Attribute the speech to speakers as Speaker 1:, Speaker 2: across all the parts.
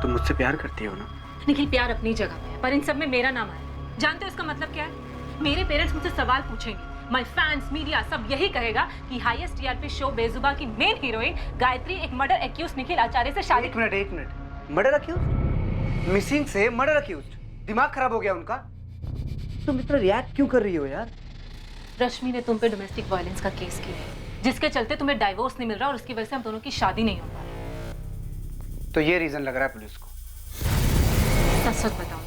Speaker 1: तुम मुझसे प्यार करती हो ना?
Speaker 2: निखिल, प्यार अपनी जगह पे है, पर इन सब में मेरा नाम आया। जानते हो इसका मतलब क्या है? मेरे पेरेंट्स मुझसे सवाल पूछेंगे, माय फैंस, मीडिया सब यही कहेगा कि हाईएस्ट टीआरपी शो बेजुबा की मेन हीरोइन गायत्री एक मर्डर एक्यूज निखिल आचार्य से शादी।
Speaker 1: एक मिनट, मर्डर एक्यूज? मिसिंग से मर्डर एक्यूज? दिमाग खराब हो गया उनका? तुम इतना रिएक्ट क्यों कर रही हो यार?
Speaker 2: रश्मि ने तुम पे डोमेस्टिक वायलेंस का केस किया है, जिसके चलते तुम्हें डाइवोर्स नहीं मिल रहा और उसकी वजह से हम दोनों की शादी नहीं हो पा रही।
Speaker 1: तो ये रीजन लग रहा है पुलिस को?
Speaker 2: सच बताओ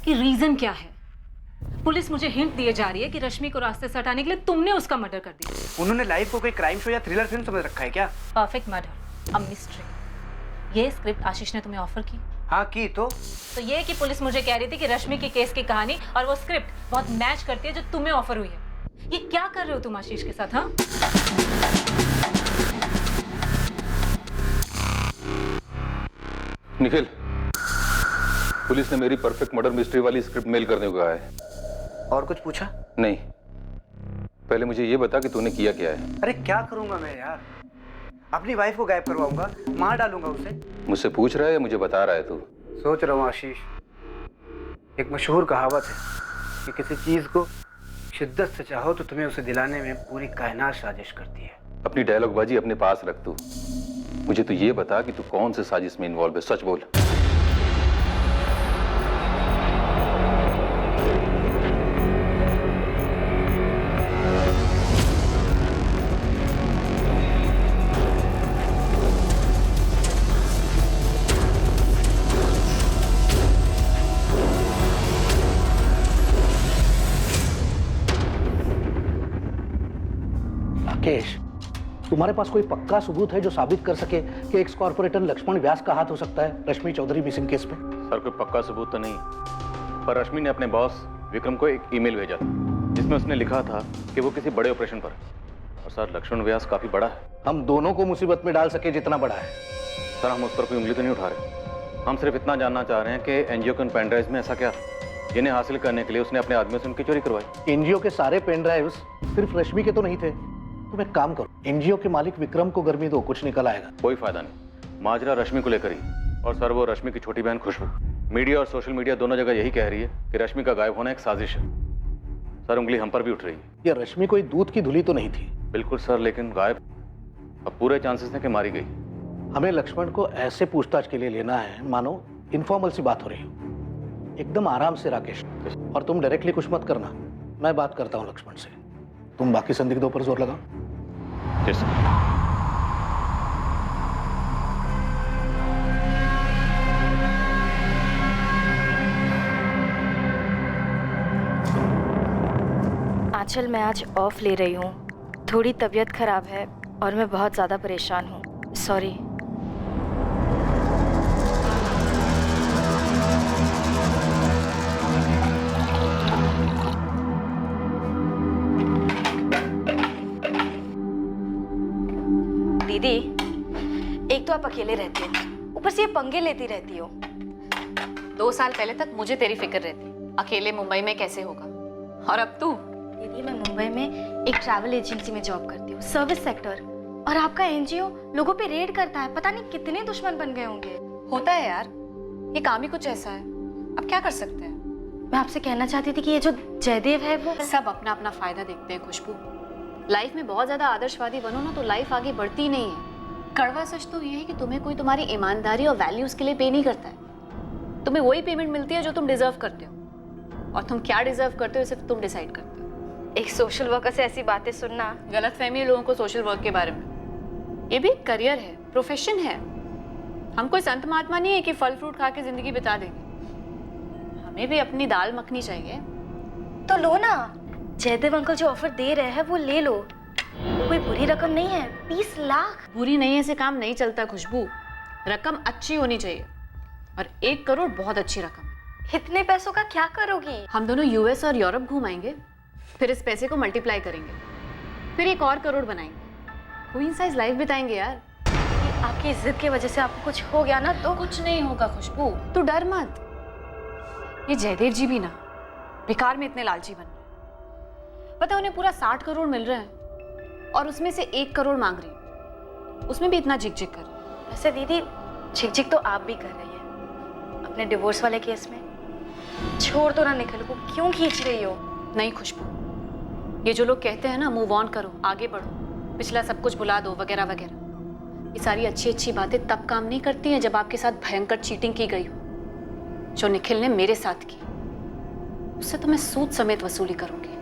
Speaker 2: कि रीजन क्या है? पुलिस मुझे हिंट दिए जा रही है कि रश्मि को रास्ते से हटाने के लिए तुमने उसका मर्डर कर दिया।
Speaker 1: उन्होंने लाइफ को कोई क्राइम शो या थ्रिलर फिल्म समझ रखा है क्या?
Speaker 2: Perfect murder, a mystery. ये स्क्रिप्ट आशीष ने तुम्हें ऑफर की?
Speaker 1: हाँ की। तो
Speaker 2: ये कि पुलिस मुझे कह रही थी कि रश्मि के केस की कहानी और वो स्क्रिप्ट बहुत मैच करती है जो तुम्हें ऑफर हुई है। ये क्या कर रहे हो तुम आशीष के साथ? हाँ,
Speaker 3: निखिल, पुलिस ने मेरी परफेक्ट मर्डर मिस्ट्री वाली स्क्रिप्ट मेल करने को कहा है।
Speaker 1: और कुछ पूछा?
Speaker 3: नहीं, पहले मुझे ये बता कि तूने किया क्या है।
Speaker 1: अरे क्या करूंगा मैं यार? अपनी वाइफ को गायब करवाऊंगा, मार डालूंगा उसे।
Speaker 3: मुझसे पूछ रहा है या मुझे बता रहा है तू?
Speaker 1: सोच रहा हूँ आशीष। एक मशहूर कहावत है कि किसी चीज को शिद्दत से चाहो तो तुम्हें उसे दिलाने में पूरी कायनात साजिश करती है।
Speaker 3: अपनी डायलॉग बाजी अपने पास रख तू। मुझे तो ये बता कि तू कौन से साजिश में इन्वॉल्व है, सच बोल।
Speaker 4: राकेश, तुम्हारे पास कोई पक्का सबूत है जो साबित कर सके कि एक्स कॉर्पोरेटर लक्ष्मण व्यास का हाथ हो सकता है रश्मि चौधरी मिसिंग केस में?
Speaker 3: सर, कोई पक्का सबूत तो नहीं, पर रश्मि ने अपने बॉस विक्रम को एक ईमेल भेजा था जिसमें उसने लिखा था कि वो किसी बड़े ऑपरेशन पर है। और सर, लक्ष्मण व्यास काफी बड़ा है।
Speaker 4: हम दोनों को मुसीबत में डाल सके जितना बड़ा है।
Speaker 3: सर, हम उस पर कोई उंगली तो नहीं उठा रहे। हम सिर्फ इतना जानना चाह रहे हैं कि एनजीओ के उन पेन ड्राइव में ऐसा क्या था जिन्हें हासिल करने के लिए उसने अपने आदमियों से उनकी चोरी करवाई।
Speaker 4: एनजीओ के सारे पेन ड्राइव्स सिर्फ रश्मि के तो नहीं थे। तुम एक काम करो, एनजीओ के मालिक विक्रम को गर्मी दो, कुछ निकल आएगा।
Speaker 3: कोई फायदा नहीं, माजरा रश्मि को लेकर ही। और सर, वो रश्मि की छोटी बहन खुशबू, मीडिया और सोशल मीडिया दोनों जगह यही कह रही है कि रश्मि का गायब होना एक साजिश है। सर, उंगली हम पर भी उठ रही है।
Speaker 4: ये रश्मि कोई दूध की धुली तो नहीं थी?
Speaker 3: बिल्कुल सर, लेकिन गायब अब पूरे चांसेस हैं कि मारी गई।
Speaker 4: हमें लक्ष्मण को ऐसे पूछताछ के लिए लेना है मानो इनफॉर्मल सी बात हो रही हो। एकदम आराम से राकेश, और तुम डायरेक्टली कुछ मत करना। मैं बात करता हूँ लक्ष्मण से, तुम बाकी संदिग्धों पर जोर लगाओ।
Speaker 3: Yes sir.
Speaker 5: आंचल, मैं आज ऑफ ले रही हूँ। थोड़ी तबीयत खराब है और मैं बहुत ज़्यादा परेशान हूँ। सॉरी। दीदी, एक तो आप अकेले रहती हो, ऊपर से ये पंगे लेती रहती हो।
Speaker 6: 2 साल पहले तक मुझे तेरी फिक्र रहती, अकेले मुंबई में कैसे होगा, और अब तू?
Speaker 5: दीदी, मैं मुंबई में एक ट्रैवल एजेंसी में जॉब करती हूँ, सर्विस सेक्टर, और आपका एनजीओ लोगों पे रेड करता है। पता नहीं कितने दुश्मन बन गए होंगे।
Speaker 6: होता है यार, ये काम ही कुछ ऐसा है, अब क्या कर सकते हैं।
Speaker 5: मैं आपसे कहना चाहती थी कि ये जो जयदेव है वो
Speaker 6: सब अपना अपना फायदा देखते हैं खुशबू। लाइफ में बहुत ज्यादा आदर्शवादी बनो ना तो लाइफ आगे बढ़ती नहीं है। कड़वा सच तो ये है कि तुम्हें कोई तुम्हारी ईमानदारी और वैल्यूज के लिए पे नहीं करता है। तुम्हें वही पेमेंट मिलती है जो तुम डिजर्व करते हो, और तुम क्या डिजर्व करते हो सिर्फ तुम डिसाइड करते हो।
Speaker 5: एक सोशल वर्कर से ऐसी बातें सुनना।
Speaker 6: गलतफहमी है लोगों को सोशल वर्क के बारे में। ये भी एक करियर है, प्रोफेशन है। हम कोई संत महात्मा नहीं है कि फल फ्रूट खा के जिंदगी बिता देंगे। हमें भी अपनी दाल मखनी चाहिए।
Speaker 5: तो लो ना, जयदेव अंकल जो ऑफर दे रहे हैं वो ले लो। वो कोई बुरी रकम नहीं है, 20 लाख।
Speaker 6: बुरी नहीं है से काम नहीं चलता खुशबू, रकम अच्छी होनी चाहिए, और 1 करोड़ बहुत अच्छी रकम।
Speaker 5: इतने पैसों का क्या करोगी?
Speaker 6: हम दोनों यूएस और यूरोप घुमाएंगे, फिर इस पैसे को मल्टीप्लाई करेंगे, फिर 1 और करोड़ बनाएंगे, कोइंसाइज लाइफ बिताएंगे यार।
Speaker 5: आपकी इज्जत की वजह से आपको कुछ हो गया ना तो?
Speaker 6: कुछ नहीं होगा खुशबू, तू डर मत। ये जयदेव जी भी ना बेकार में इतने लालची बन रहे। पता है उन्हें पूरा 60 करोड़ मिल रहा है और उसमें से 1 करोड़ मांग रही है, उसमें भी इतना झिक झिक कर।
Speaker 5: वैसे दीदी, झिक झिक तो आप भी कर रही है। अपने डिवोर्स वाले केस में? छोड़ दो ना निखिल को, क्यों खींच रही हो?
Speaker 6: नहीं खुशबू, ये जो लोग कहते हैं ना मूव ऑन करो, आगे बढ़ो, पिछला सब कुछ भुला दो वगैरह वगैरह, ये सारी अच्छी अच्छी बातें तब काम नहीं करती हैं जब आपके साथ भयंकर चीटिंग की गई हो। जो निखिल ने मेरे साथ की, उससे तो मैं सूद समेत वसूली करूंगी।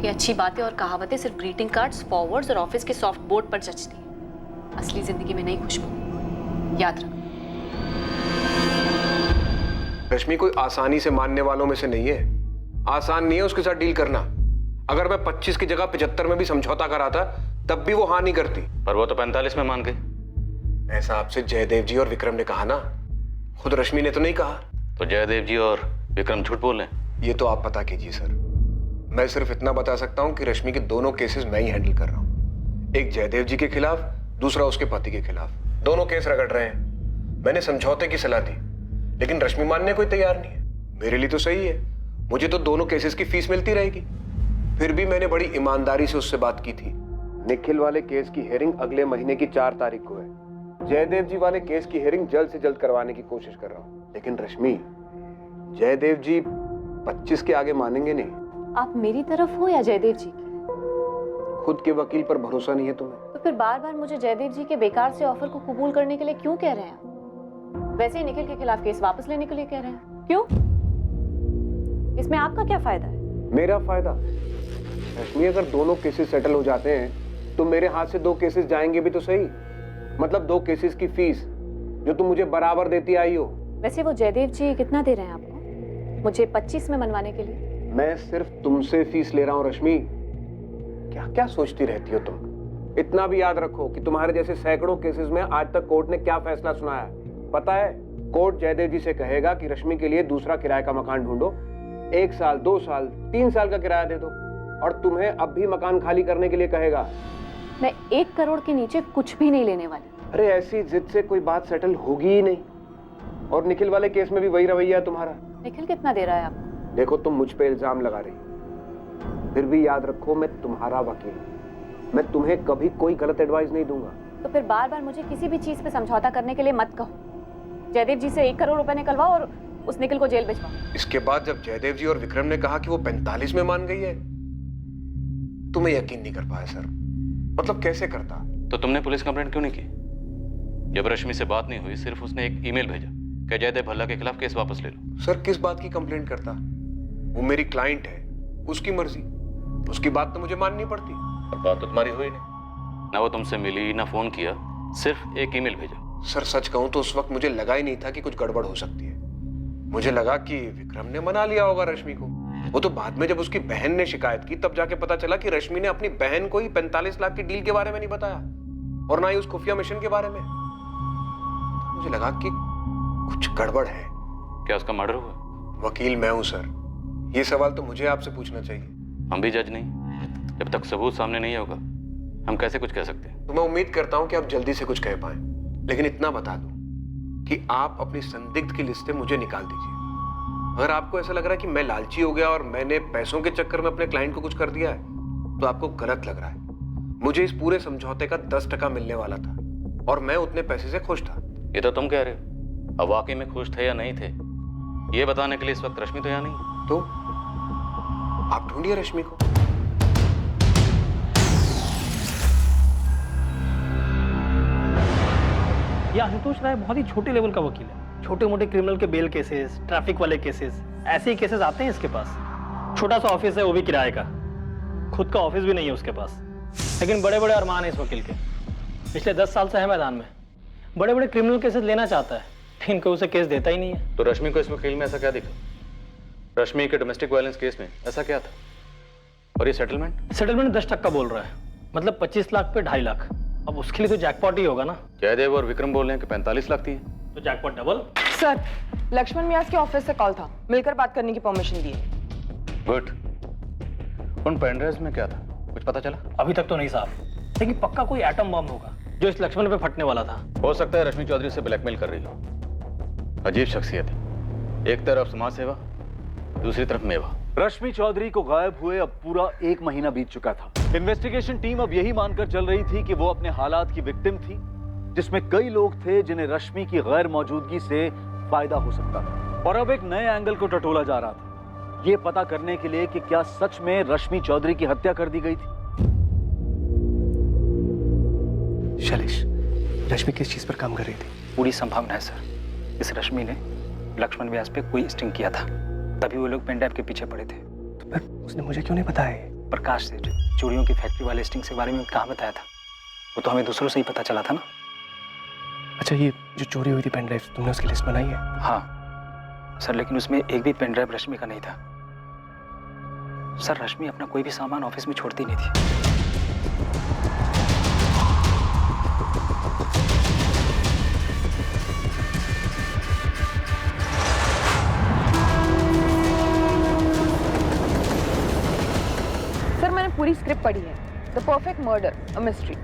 Speaker 6: ये अच्छी बातें और कहावतें सिर्फ ग्रीटिंग कार्ड्स, फॉरवर्ड्स और ऑफिस के सॉफ्ट बोर्ड पर जचती हैं, असली जिंदगी में नहीं खुशबू, याद रख।
Speaker 7: रश्मि कोई आसानी से मानने वालों में से नहीं है। आसान नहीं है उसके साथ डील करना। अगर मैं 25 की जगह 75 में भी समझौता कराता तब भी वो हाँ नहीं करती।
Speaker 3: पर वो तो 45 में मान गई।
Speaker 7: ऐसा आपसे जयदेव जी और विक्रम ने कहा ना, खुद रश्मि ने तो नहीं कहा।
Speaker 3: तो जयदेव जी और विक्रम झूठ बोल रहे हैं।
Speaker 7: ये तो आप पता कीजिए सर। मैं सिर्फ इतना बता सकता हूँ कि रश्मि के दोनों केसेस मैं ही हैंडल कर रहा हूँ। एक जयदेव जी के खिलाफ, दूसरा उसके पति के खिलाफ। दोनों केस रगड़ रहे हैं। मैंने समझौते की सलाह दी, लेकिन रश्मि मानने कोई तैयार नहीं है। मेरे लिए तो सही है, मुझे तो दोनों केसेस की फीस मिलती रहेगी। फिर भी मैंने बड़ी ईमानदारी से उससे बात की थी। निखिल वाले केस की हियरिंग अगले महीने की 4 तारीख को है। जयदेव जी वाले केस की हियरिंग जल्द से जल्द करवाने की कोशिश कर रहा हूँ। लेकिन रश्मि, जयदेव जी 25 के आगे मानेंगे नहीं।
Speaker 6: आप मेरी तरफ हो या जयदेव जी की?
Speaker 7: खुद के वकील पर भरोसा नहीं है तुम्हें?
Speaker 6: तो फिर बार बार मुझे जयदेव जी के बेकार से ऑफर को कबूल करने के लिए क्यों कह रहे हैं? वैसे ही निखिल के खिलाफ केस वापस लेने के लिए कह रहे हैं, क्यों? इसमें आपका क्या फायदा है?
Speaker 7: मेरा फायदा? रश्मि, अगर दोनों केसेस सेटल हो जाते हैं तो मेरे हाथ से 2 केसेस जाएंगे भी तो सही। मतलब 2 केसेस की फीस जो तुम मुझे बराबर देती आई हो।
Speaker 6: वैसे वो जयदेव जी कितना दे रहे हैं आपको मुझे 25 में मनवाने के लिए?
Speaker 7: मैं सिर्फ तुमसे फीस ले रहा हूँ रश्मि। क्या क्या सोचती रहती हो तुम? इतना भी याद रखो कि तुम्हारे जैसे सैकड़ों केसेस में आज तक कोर्ट ने क्या फैसला सुनाया पता है? कोर्ट जयदेव जी से कहेगा कि रश्मि के लिए दूसरा किराए का मकान ढूंढो। 1 साल, 2 साल, 3 साल का किराया दे दो। और तुम्हें अब भी मकान खाली करने के लिए कहेगा।
Speaker 6: मैं 1 करोड़ के नीचे कुछ भी नहीं लेने वाली।
Speaker 7: अरे ऐसी जिद से कोई बात सेटल होगी ही नहीं। और निखिल वाले केस में भी वही रवैया है तुम्हारा।
Speaker 6: निखिल कितना दे रहा है आपको?
Speaker 7: देखो, तुम मुझ पे इल्जाम लगा रही, फिर भी याद रखो मैं तुम्हारा वकील हूं। मैं तुम्हें कभी कोई गलत एडवाइस नहीं दूंगा।
Speaker 6: तो फिर बार बार मुझे किसी भी चीज पे समझौता करने के लिए मत कहो। जयदेव जी से 1 करोड़ रुपए निकलवाओ और उस निखिल को जेल भिजवाओ।
Speaker 7: इसके बाद जब जयदेव जी और विक्रम ने कहा कि वो 45 में मान गई है, तुम्हें यकीन नहीं कर पाया सर। मतलब कैसे करता?
Speaker 3: तो तुमने पुलिस कंप्लेंट क्यों नहीं की? जब रश्मि से बात नहीं हुई, सिर्फ उसने एक ईमेल भेजा कि जयदेव भल्ला के खिलाफ केस वापस ले लो।
Speaker 7: सर, किस बात की कंप्लेंट करता? वो मेरी क्लाइंट है, उसकी मर्जी, उसकी बात तो मुझे माननी पड़ती।
Speaker 3: और बात तो तुम्हारी हुई नहीं। ना वो तुमसे मिली, ना फोन किया, सिर्फ एक ईमेल भेजा।
Speaker 7: सर सच कहूं तो उस वक्त मुझे लगा ही नहीं था कि कुछ गड़बड़ हो सकती है। मुझे लगा कि विक्रम ने मना लिया होगा रश्मि को। वो तो बाद में जब उसकी बहन ने शिकायत की तब जाके पता चला कि रश्मि ने अपनी बहन को ही 45 लाख की डील के बारे में नहीं बताया और ना ही उस खुफिया मिशन के बारे में। तो मुझे लगा कि कुछ गड़बड़ है।
Speaker 3: क्या उसका मर्डर हुआ?
Speaker 7: वकील मैं हूं सर, ये सवाल तो मुझे आपसे पूछना चाहिए।
Speaker 3: हम भी जज नहीं। जब तक सबूत सामने नहीं होगा हम कैसे कुछ कह सकते हैं?
Speaker 7: तो मैं उम्मीद करता हूं कि आप जल्दी से कुछ कह पाए, लेकिन इतना बता दूं कि आप अपनी संदिग्ध की लिस्ट से मुझे निकाल दीजिए। अगर आपको ऐसा लग रहा है कि मैं लालची हो गया और मैंने पैसों के चक्कर में अपने क्लाइंट को कुछ कर दिया है तो आपको गलत लग रहा है। मुझे इस पूरे समझौते का 10% मिलने वाला था और मैं उतने पैसे से खुश था।
Speaker 3: ये तो तुम कह रहे हो। अब वाकई में खुश थे या नहीं थे ये बताने के लिए इस वक्त रश्मि तो यहाँ नहीं है।
Speaker 7: तो आप ढूंढिए रश्मि को।
Speaker 4: ये आशुतोष राय बहुत ही छोटे लेवल का वकील है। छोटे मोटे क्रिमिनल के बेल केसेस, ट्रैफिक वाले केसेस, ऐसे ही केसेस आते हैं इसके पास। छोटा सा ऑफिस है, वो भी किराए का। खुद का ऑफिस भी नहीं है उसके पास, लेकिन बड़े बड़े अरमान है इस वकील के। पिछले 10 साल से है मैदान में। बड़े बड़े क्रिमिनल केसेस लेना चाहता है, लेकिन कोई उसे केस देता ही नहीं है।
Speaker 3: तो रश्मि को इस वकील में ऐसा क्या दिखा? रश्मि के डोमेस्टिक वायलेंस केस में ऐसा क्या था? और ये सेटलमेंट 10% बोल रहा है, मतलब 25 लाख पे 2.5 लाख। अब उसके लिए तो जैकपॉट ही होगा ना। जयदेव और विक्रम बोल रहे हैं कि 45 लाख थी,
Speaker 4: तो जैकपॉट डबल।
Speaker 8: सर, लक्ष्मण मियाज के ऑफिस से कॉल था, मिलकर बात करने की परमिशन दी है।
Speaker 3: गुड। उन पेनड्राइव्स में क्या था, कुछ पता चला?
Speaker 4: अभी तक तो नहीं साहब, लेकिन पक्का कोई एटम बम होगा जो इस लक्ष्मण पे फटने वाला था।
Speaker 3: हो सकता है रश्मि चौधरी से ब्लैकमेल कर रही हो। अजीब शख्सियत है, एक तरफ समाज सेवा, दूसरी तरफ मेवा।
Speaker 9: रश्मि चौधरी को गायब हुए अब पूरा 1 महीना बीत चुका था। इन्वेस्टिगेशन टीम अब यही मानकर चल रही थी कि वो अपने हालात की विक्टिम थी, जिसमें कई लोग थे जिन्हें रश्मि की गैर मौजूदगी से फायदा हो सकता था, और अब एक नए एंगल को टटोला जा रहा था, ये पता करने के लिए कि क्या सच में रश्मि चौधरी की हत्या कर दी गई थी।
Speaker 10: शैलेश, रश्मि किस चीज पर काम कर रही थी?
Speaker 3: पूरी संभावना है सर, इस रश्मि ने लक्ष्मण व्यास पे कोई स्टिंग किया था, तभी वो लोग पेन ड्राइव के पीछे पड़े थे।
Speaker 10: तो फिर उसने मुझे क्यों नहीं बताया?
Speaker 3: प्रकाश सेठ चूड़ियों की फैक्ट्री वाले स्टिंग के बारे में कहाँ बताया था? वो तो हमें दूसरों से ही पता चला था ना।
Speaker 10: अच्छा, ये जो चोरी हुई थी पेन ड्राइव, तुमने उसकी लिस्ट बनाई है?
Speaker 3: हाँ सर, लेकिन उसमें एक भी पेन ड्राइव रश्मि का नहीं था। सर, रश्मि अपना कोई भी सामान ऑफिस में छोड़ती नहीं थी।
Speaker 8: सर, मैंने पूरी स्क्रिप्ट पढ़ी है, the perfect murder, a mystery.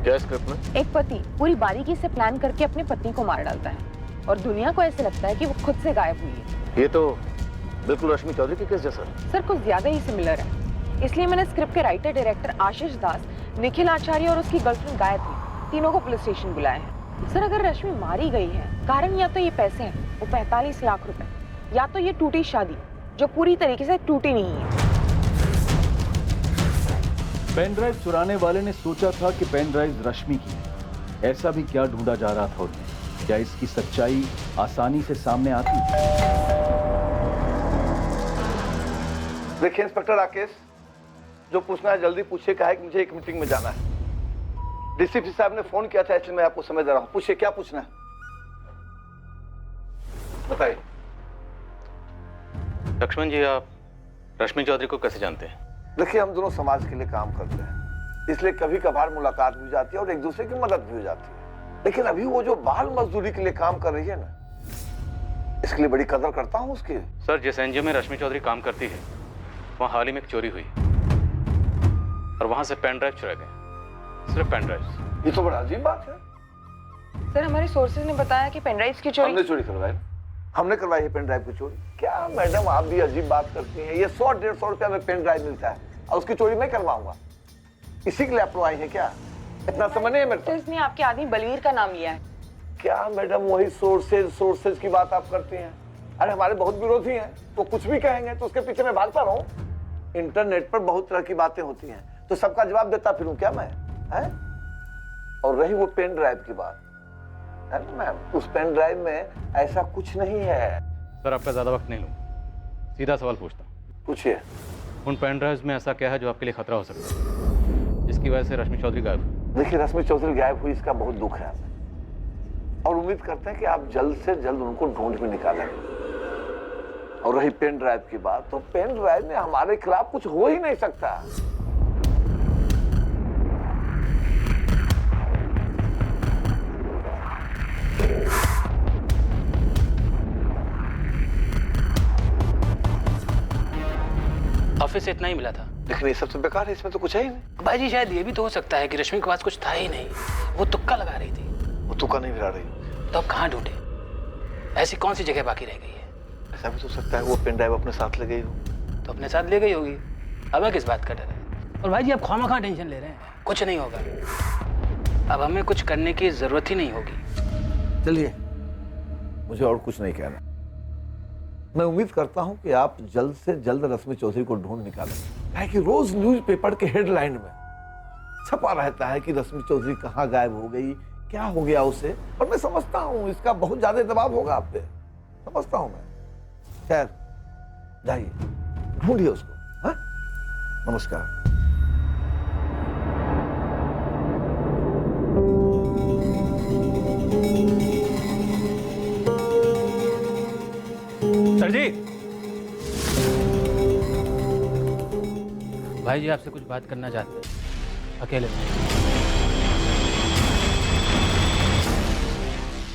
Speaker 7: क्या स्क्रिप्ट में?
Speaker 8: एक पति पूरी बारीकी से प्लान करके अपने पत्नी को मार डालता है और दुनिया को ऐसे लगता है कि वो खुद से गायब हुई है।
Speaker 4: ये तो बिल्कुल रश्मि चौधरी के केस जैसा।
Speaker 8: सर, कुछ ज्यादा ही सिमिलर है, इसलिए मैंने स्क्रिप्ट के राइटर डायरेक्टर आशीष दास, निखिल आचार्य और उसकी गर्लफ्रेंड गायत्री तीनों को पुलिस स्टेशन बुलाया है। सर, अगर रश्मि मारी गई है, कारण या तो ये पैसे हैं, वो 45 लाख रुपए, या तो ये टूटी शादी जो पूरी तरीके से टूटी नहीं है।
Speaker 9: पेन ड्राइव चुराने वाले ने सोचा था कि पेन ड्राइव रश्मि की है। ऐसा भी क्या ढूंढा जा रहा था उन्हें? क्या इसकी सच्चाई आसानी से सामने आती?
Speaker 4: देखिए इंस्पेक्टर राकेश, जो पूछना है जल्दी पूछिए, कहा है कि मुझे एक मीटिंग में जाना है। डीसीपी साहब ने फोन किया था, इसलिए मैं आपको समय दे रहा हूँ। पूछिए क्या पूछना है, बताइए।
Speaker 3: लक्ष्मण जी, आप रश्मि चौधरी को कैसे जानते हैं?
Speaker 4: देखिए, हम दोनों समाज के लिए काम करते हैं, इसलिए कभी कभार मुलाकात भी हो जाती है और एक दूसरे की मदद भी हो जाती है। लेकिन अभी वो जो बाल मजदूरी के लिए काम कर रही है ना, इसके लिए बड़ी कदर करता हूँ उसकी।
Speaker 3: सर, जिस एनजीओ में रश्मि चौधरी काम करती है, वहाँ हाल ही में एक चोरी हुई और वहाँ से पेन ड्राइव चुरा गए, सिर्फ पेन ड्राइव।
Speaker 4: ये तो बड़ा अजीब बात है।
Speaker 8: सर, हमारे सोर्सेज ने बताया कि पेन ड्राइव्स की चोरी
Speaker 4: हमने चोरी करवाई, हमने करवाई है पेन ड्राइव की चोरी। क्या मैडम, आप भी अजीब बात करती हैं। ये 100-150 रुपया में पेन ड्राइव मिलता है और उसकी चोरी मैं करवाऊंगा? इसी के लिए आप आई है क्या? इतना समझ नहीं है मेरे को।
Speaker 8: इसने आपके आदमी बलवीर का नाम लिया है।
Speaker 4: क्या मैडम, वही सोर्सेज की बात आप करती हैं? अरे हमारे बहुत विरोधी हैं, तो कुछ भी कहेंगे तो उसके पीछे मैं भागता रहूं? इंटरनेट पर बहुत तरह की बातें होती हैं, तो सबका जवाब देता फिरूं क्या मैं? है? और रही वो पेन ड्राइव की बात, है ना मैम, उस पेन ड्राइव में ऐसा कुछ नहीं है।
Speaker 3: सर, आपका ज्यादा वक्त नहीं लूंगा, सीधा सवाल पूछता हूँ।
Speaker 4: पूछिए।
Speaker 3: उन पेन ड्राइव्स में ऐसा क्या है जो आपके लिए खतरा हो सकता है, जिसकी वजह से रश्मि चौधरी गायब हुई?
Speaker 4: देखिए, रश्मि चौधरी गायब हुई, इसका बहुत दुख है हमें, और उम्मीद करते हैं कि आप जल्द से जल्द उनको ढूंढ भी निकालेंगे। और रही पेन ड्राइव की बात, तो पेन ड्राइव में हमारे खिलाफ कुछ हो ही नहीं सकता।
Speaker 3: ऑफिस से इतना ही मिला था।
Speaker 4: लेकिन ये सबसे बेकार है, इसमें तो कुछ है ही नहीं।
Speaker 3: भाई जी, शायद ये भी तो हो सकता है कि रश्मि के पास कुछ था ही नहीं, वो तुक्का लगा रही थी।
Speaker 4: वो तुक्का नहीं भिड़ा रही।
Speaker 3: तो अब कहाँ ढूंढे? ऐसी कौन सी जगह बाकी रह गई है?
Speaker 4: ऐसा भी तो सकता है वो पेन ड्राइव अपने साथ ले गई हो।
Speaker 3: तो अपने साथ ले गई होगी, हमें किस बात का डर है? और भाई जी, आप खामखा टेंशन ले रहे हैं, कुछ नहीं होगा। अब हमें कुछ करने की जरूरत ही नहीं होगी।
Speaker 4: चलिए, मुझे और कुछ नहीं कहना। मैं उम्मीद करता हूं कि आप जल्द से जल्द रश्मि चौधरी को ढूंढ निकालें, कि रोज न्यूज़पेपर के हेडलाइन में छपा रहता है कि रश्मि चौधरी कहाँ गायब हो गई, क्या हो गया उसे। और मैं समझता हूं इसका बहुत ज्यादा दबाव होगा आप पे, समझता हूं मैं। खैर, जाइए ढूंढिए उसको। हाँ, नमस्कार।
Speaker 3: सर जी, भाई जी आपसे कुछ बात करना चाहते हैं, अकेले में।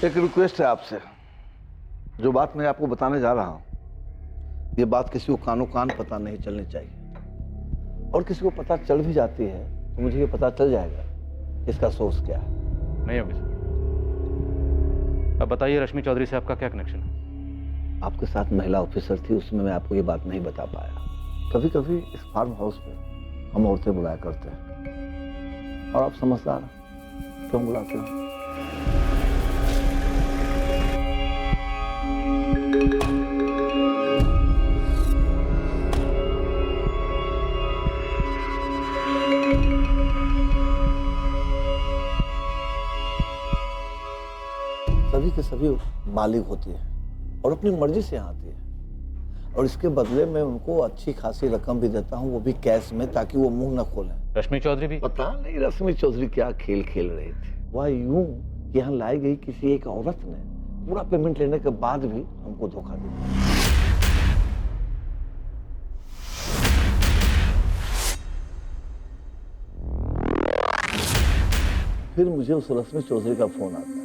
Speaker 4: एक रिक्वेस्ट है आपसे। जो बात मैं आपको बताने जा रहा हूं, ये बात किसी को कानो कान पता नहीं चलनी चाहिए, और किसी को पता चल भी जाती है तो मुझे ये पता चल जाएगा कि इसका सोर्स क्या है।
Speaker 3: नहीं होगी सर। अब बताइए, रश्मि चौधरी से आपका क्या कनेक्शन है?
Speaker 4: आपके साथ महिला ऑफिसर थी, उसमें मैं आपको ये बात नहीं बता पाया। कभी कभी इस फार्म हाउस में हम औरतें बुलाया करते हैं, और आप समझदार क्यों बुलाते हो?
Speaker 11: सभी के सभी मालिक होती है और अपनी मर्जी से यहाँ आती है, और इसके बदले में उनको अच्छी खासी रकम भी देता हूँ, वो भी कैश में, ताकि वो मुंह न खोलें।
Speaker 3: रश्मि चौधरी भी?
Speaker 11: पता नहीं रश्मि चौधरी क्या खेल खेल रही थी। वह यूं यहाँ लाई गई किसी एक औरत ने पूरा पेमेंट लेने के बाद भी हमको धोखा दिया। फिर मुझे उस रश्मि चौधरी का फोन आता है।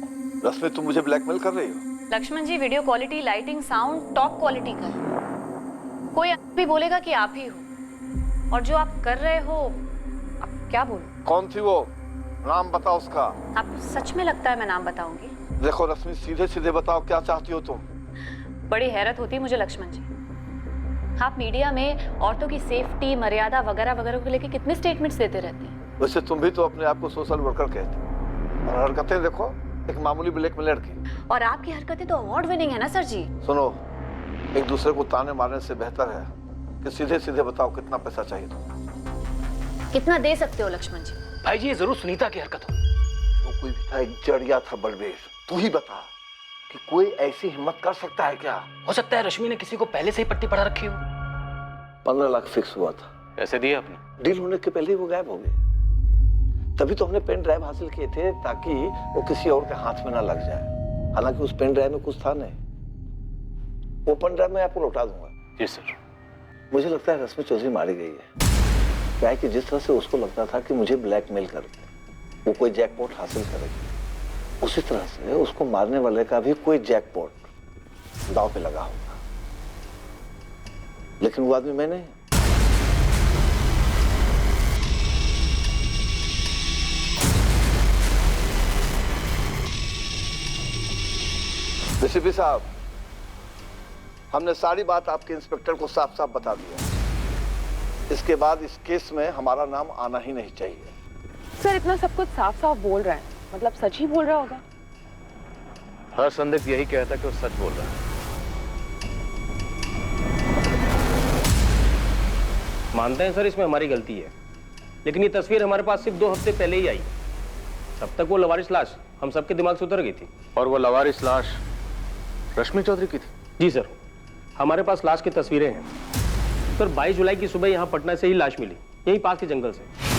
Speaker 11: रश्मि, तुम मुझे ब्लैकमेल कर रही हो?
Speaker 6: Lakshman ji, video quality, lighting, sound top quality का है। कोई भी बोलेगा कि आप ही हो, और जो आप कर रहे हो, आप क्या बोलो?
Speaker 11: कौन थी वो? नाम बताओ उसका।
Speaker 6: आपको सच में लगता है मैं नाम बताऊंगी?
Speaker 11: देखो रश्मि, सीधे सीधे बताओ क्या चाहती हो तुम?
Speaker 6: बड़ी हैरत होती है मुझे लक्ष्मण जी, आप मीडिया में औरतों की सेफ्टी, मर्यादा वगैरह वगैरह को लेकर कितने स्टेटमेंट्स देते रहते हैं।
Speaker 11: वैसे तुम भी तो अपने आप को सोशल वर्कर कहते हो, और हरकतें देखो एक मामूली ब्लैकमेलर की।
Speaker 6: और आपकी हरकतें तो अवार्ड विनिंग है ना सर जी।
Speaker 11: सुनो, एक दूसरे को ताने मारने से बेहतर है कि सीधे सीधे बताओ कितना पैसा चाहिए तुमको।
Speaker 6: कितना दे सकते हो लक्ष्मण जी?
Speaker 10: भाई जी, ये जरूर सुनीता की हरकत हो।
Speaker 11: जो कोई भी था एक जड़िया था बलबीर। तू ही बता कि कोई ऐसी हिम्मत कर सकता है क्या?
Speaker 10: हो सकता है रश्मि ने किसी को पहले से ही पट्टी पढ़ा रखी हो।
Speaker 11: 15 लाख फिक्स हुआ था।
Speaker 3: पैसे दिए आपने?
Speaker 11: डील होने के पहले ही वो गायब हो गए। तभी तो हमने पेन ड्राइव हासिल किए थे, ताकि वो किसी और के हाथ में ना लग जाए। हालांकि उस पेन ड्राइव में कुछ था नहीं। वो पेन ड्राइव मैं आपको लौटा दूंगा।
Speaker 3: जी सर।
Speaker 11: मुझे लगता है रश्मि चौधरी मारी गई है। क्या है कि जिस तरह से उसको लगता था कि मुझे ब्लैकमेल करके वो कोई जैकपॉट हासिल करेगी, उसी तरह से उसको मारने वाले का भी कोई जैकपॉट दांव पे लगा होगा। लेकिन वो आदमी मैं नहीं। डीसीपी साहब, हमने सारी बात आपके इंस्पेक्टर को साफ साफ बता दिया। इसके बाद इस केस में हमारा नाम आना ही नहीं चाहिए।
Speaker 8: सर, इतना सब कुछ साफ साफ बोल रहा है, मतलब सच ही बोल रहा होगा।
Speaker 3: हर संदिग्ध यही कहता कि वो सच बोल रहा है। मानते हैं सर, इसमें हमारी गलती है, लेकिन ये तस्वीर हमारे पास सिर्फ 2 हफ्ते पहले ही आई। तब तक वो लवारिस लाश हम सबके दिमाग से उतर गई थी।
Speaker 12: और वो लवारिस लाश रश्मि चौधरी की थी?
Speaker 3: जी सर, हमारे पास लाश की तस्वीरें हैं सर। 22 जुलाई की सुबह यहाँ पटना से ही लाश मिली, यहीं पास के जंगल से।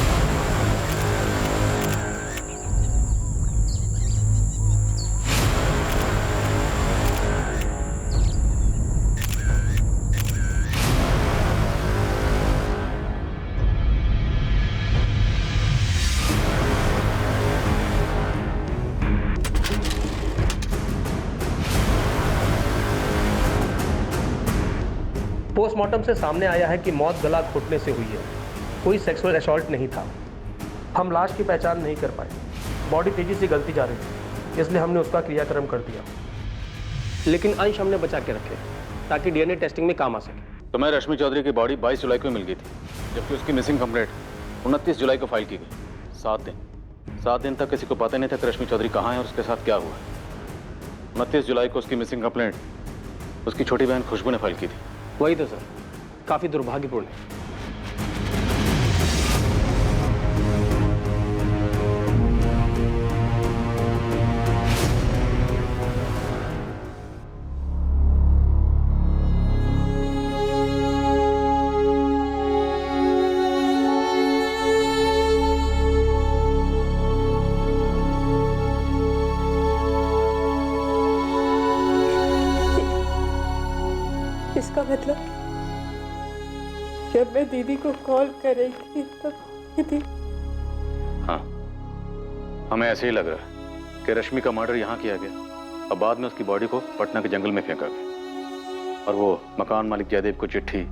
Speaker 3: पोस्टमार्टम से सामने आया है कि मौत गला घोटने से हुई है, कोई सेक्सुअल असॉल्ट नहीं था। हम लाश की पहचान नहीं कर पाए, बॉडी तेजी से गलती जा रही थी, इसलिए हमने उसका क्रियाक्रम कर दिया। लेकिन अंश हमने बचा के रखे ताकि डीएनए टेस्टिंग में काम आ सके।
Speaker 12: तो मैं रश्मि चौधरी की बॉडी 22 जुलाई को मिल गई थी, जबकि उसकी मिसिंग कंप्लेंट 29 जुलाई को फाइल की गई। 7 दिन तक किसी को पता नहीं था कि रश्मि चौधरी कहाँ है और उसके साथ क्या हुआ। 29 जुलाई को उसकी मिसिंग कंप्लेंट उसकी छोटी बहन खुशबू ने फाइल की थी।
Speaker 3: वही तो सर, काफी दुर्भाग्यपूर्ण है।
Speaker 13: इसका मतलब जब मैं दीदी को कॉल कर रही थी तब दीदी।
Speaker 12: हाँ, हमें ऐसे ही लग रहा है कि रश्मि का मर्डर यहाँ किया गया और बाद में उसकी बॉडी को पटना के जंगल में फेंका गया। और वो मकान मालिक जयदेव को चिट्ठी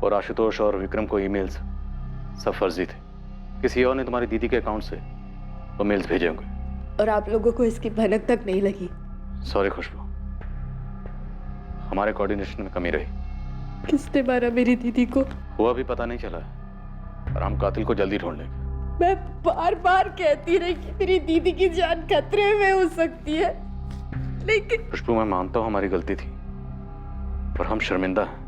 Speaker 12: और आशुतोष और विक्रम को ईमेल्स सब फर्जी थे। किसी और ने तुम्हारी दीदी के अकाउंट से वो मेल्स भेजे होंगे।
Speaker 13: और आप लोगों को इसकी भनक तक नहीं लगी?
Speaker 12: सॉरी खुशबू, हमारे कोऑर्डिनेशन में कमी रही।
Speaker 13: किसने मारा मेरी दीदी को?
Speaker 12: हुआ भी पता नहीं चला है, और हम कातिल को जल्दी ढूंढ लेंगे।
Speaker 13: मैं बार बार कहती रही कि मेरी दीदी की जान खतरे में हो सकती है, लेकिन
Speaker 12: खुशबू, मैं मानता हूं हमारी गलती थी और हम शर्मिंदा हैं,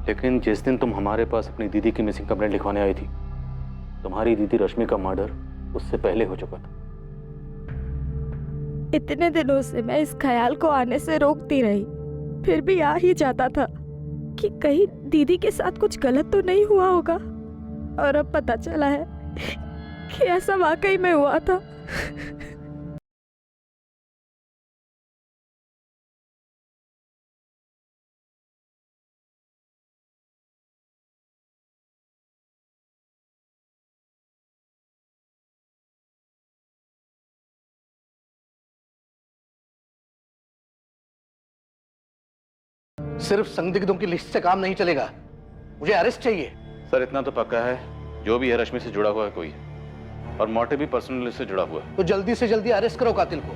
Speaker 12: लेकिन जिस दिन तुम हमारे पास अपनी दीदी की मिसिंग कंप्लेंट लिखवाने आई थी, तुम्हारी दीदी रश्मि का मर्डर उससे पहले हो चुका था।
Speaker 13: इतने दिनों से मैं इस ख्याल को आने से रोकती रही, फिर भी आ ही जाता था कि कहीं दीदी के साथ कुछ गलत तो नहीं हुआ होगा। और अब पता चला है कि ऐसा वाकई में हुआ था।
Speaker 4: सिर्फ संदिग्धों की लिस्ट से काम नहीं चलेगा, मुझे अरेस्ट चाहिए।
Speaker 12: सर इतना तो पक्का है, जो भी है रश्मि से जुड़ा हुआ है कोई, और मोटिव भी पर्सनल से जुड़ा हुआ है।
Speaker 4: तो जल्दी से जल्दी अरेस्ट करो कातिल को।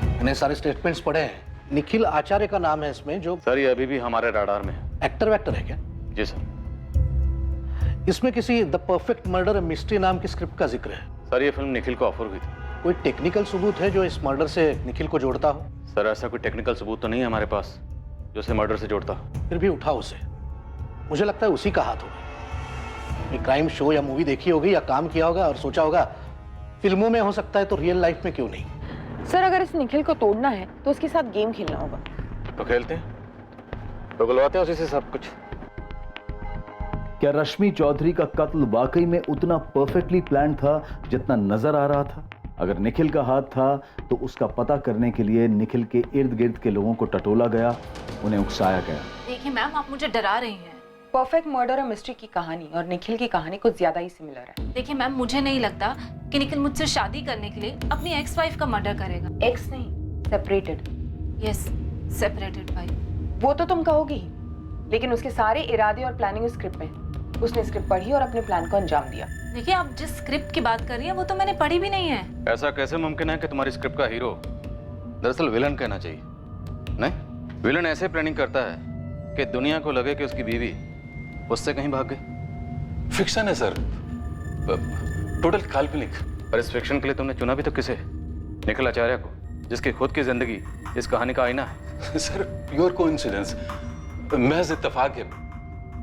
Speaker 4: मैंने सारे स्टेटमेंट्स पढ़े हैं, निखिल आचार्य का नाम है इसमें। जो
Speaker 12: सर ये अभी भी हमारे राडार में है।
Speaker 4: एक्टर वैक्टर है क्या?
Speaker 12: जी सर।
Speaker 4: इसमें किसी द परफेक्ट मर्डर मिस्ट्री नाम की स्क्रिप्ट का जिक्र है।
Speaker 12: सर ये फिल्म निखिल को ऑफर हुई थी।
Speaker 4: कोई टेक्निकल सबूत है जो इस मर्डर से निखिल को जोड़ता हो?
Speaker 12: सर ऐसा कोई टेक्निकल सबूत तो नहीं है हमारे पास जो उसे मर्डर से जोड़ता।
Speaker 4: फिर भी उठाओ उसे, मुझे लगता है उसी का हाथ होगा। ये क्राइम शो या मूवी देखी होगी या काम किया होगा और सोचा होगा फिल्मों में हो सकता है तो रियल लाइफ में क्यों नहीं।
Speaker 8: सर अगर इस निखिल को तोड़ना है तो उसके साथ गेम खेलना होगा।
Speaker 12: तो खेलते हैं, तो गलवाते हैं उसी से सब कुछ।
Speaker 9: क्या रश्मि चौधरी का कत्ल वाकई में उतना परफेक्टली प्लान था जितना नजर आ रहा था? अगर निखिल का हाथ था तो उसका पता करने के लिए निखिल के इर्द गिर्द के लोगों को टटोला गया, उन्हें उकसाया गया।
Speaker 2: देखिए मैम, आप मुझे डरा रही हैं।
Speaker 8: परफेक्ट मर्डर और मिस्ट्री की कहानी और निखिल की कहानी कुछ ज्यादा ही सिमिलर है।
Speaker 2: देखिए मैम, मुझे नहीं लगता कि निखिल मुझसे शादी करने के लिए अपनी एक्स वाइफ का मर्डर करेगा।
Speaker 8: एक्स नहीं, सेपरेटेड।
Speaker 2: Yes, separated wife.
Speaker 8: वो तो तुम कहोगी ही, लेकिन उसके सारे इरादे और प्लानिंग स्क्रिप्ट में। उसने स्क्रिप्ट पढ़ी और अपने प्लान को अंजाम दिया।
Speaker 2: देखिए आप जिस स्क्रिप्ट की बात कर रही हैं वो तो मैंने पढ़ी भी नहीं है।
Speaker 12: ऐसा कैसे मुमकिन है कि तुम्हारी स्क्रिप्ट का हीरो दरअसल विलन कहना चाहिए? नहीं, विलन ऐसे प्लानिंग करता है कि दुनिया को लगे कि उसकी बीवी उससे कहीं भाग गई।
Speaker 14: फिक्शन है सर, टोटल काल्पनिक।
Speaker 12: और इस फिक्शन के लिए तुमने चुना भी तो किसे? निखिल आचार्य को, जिसकी खुद की जिंदगी इस कहानी का आईना है।
Speaker 14: सर प्योर कोइंसिडेंस, महज इत्तेफाक है।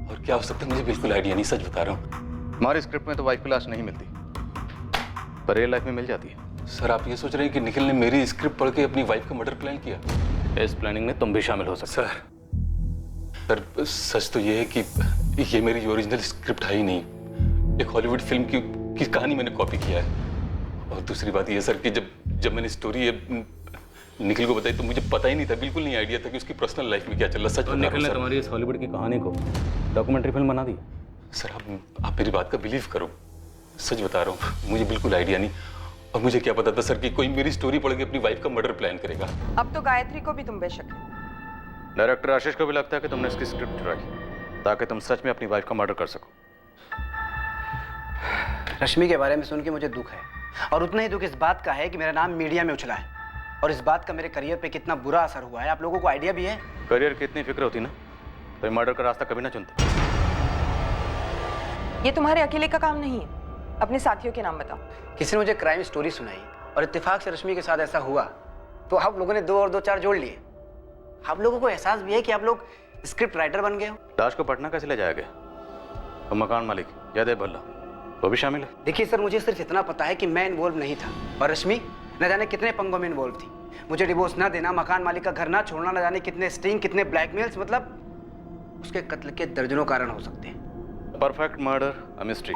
Speaker 14: और क्या हो सकता है मुझे बिल्कुल आइडिया नहीं, सच बता रहा हूँ।
Speaker 12: हमारी स्क्रिप्ट में तो वाइफ की लाश नहीं मिलती, पर रियल लाइफ में मिल जाती है।
Speaker 14: सर आप ये सोच रहे हैं कि निखिल ने मेरी स्क्रिप्ट पढ़ के अपनी वाइफ का मर्डर प्लान किया?
Speaker 12: इस प्लानिंग में तुम भी शामिल हो सकते।
Speaker 14: सर सच तो ये है कि ये मेरी ओरिजिनल स्क्रिप्ट है ही नहीं। एक हॉलीवुड फिल्म की कहानी मैंने कॉपी किया है। और दूसरी बात ये सर कि जब मैंने स्टोरी निखिल को बताई तो मुझे पता ही नहीं था, बिल्कुल नहीं आइडिया था कि उसकी पर्सनल लाइफ में क्या चल रहा। सच बता रहा हूं
Speaker 12: निखिल ने तुम्हारी इस हॉलीवुड की कहानी को डॉक्यूमेंट्री फिल्म बना दी।
Speaker 14: सर आप मेरी बात का बिलीव करो, सच बता रहा हूँ, मुझे बिल्कुल आइडिया नहीं। और मुझे क्या पता था सर कि कोई मेरी स्टोरी पढ़ के अपनी वाइफ का मर्डर प्लान करेगा।
Speaker 8: अब तो गायत्री को भी तुम बेशक है।
Speaker 12: डायरेक्टर आशीष को भी लगता है कि तुमने इसकी स्क्रिप्ट चुराई ताकि तुम सच में अपनी वाइफ का मर्डर कर सको।
Speaker 1: रश्मि के बारे में सुन के मुझे दुख है, और उतना ही दुख इस बात का है कि मेरा नाम मीडिया में उछला है, और इस बात का मेरे करियर पे कितना बुरा असर हुआ है आप लोगों को आइडिया भी है?
Speaker 12: करियर की इतनी फिक्र होती ना तो मर्डर का रास्ता कभी ना चुनते।
Speaker 8: ये तुम्हारे अकेले का काम नहीं है, अपने साथियों के नाम बताओ।
Speaker 1: किसी ने मुझे क्राइम स्टोरी सुनाई और इत्तेफाक से रश्मि के साथ ऐसा हुआ, तो आप लोगों ने 2 और 2 4 जोड़ लिए। आप लोगों को एहसास भी है कि आप लोग स्क्रिप्ट राइटर बन गए हो।
Speaker 12: लाश को पटना कैसे ले जाया गया? तो मकान मालिक जयदेव भल्ला वो भी शामिल है?
Speaker 1: देखिए सर, मुझे सिर्फ इतना पता है कि मैं इन्वॉल्व नहीं था, और रश्मि न जाने कितने पंगों में इन्वॉल्व थी। मुझे डिवोर्स ना देना, मकान मालिक का घर ना छोड़ना, न जाने कितने स्टिंग, कितने ब्लैकमेल्स, मतलब उसके कत्ल के दर्जनों कारण हो सकते हैं।
Speaker 12: परफेक्ट मर्डर अ मिस्ट्री,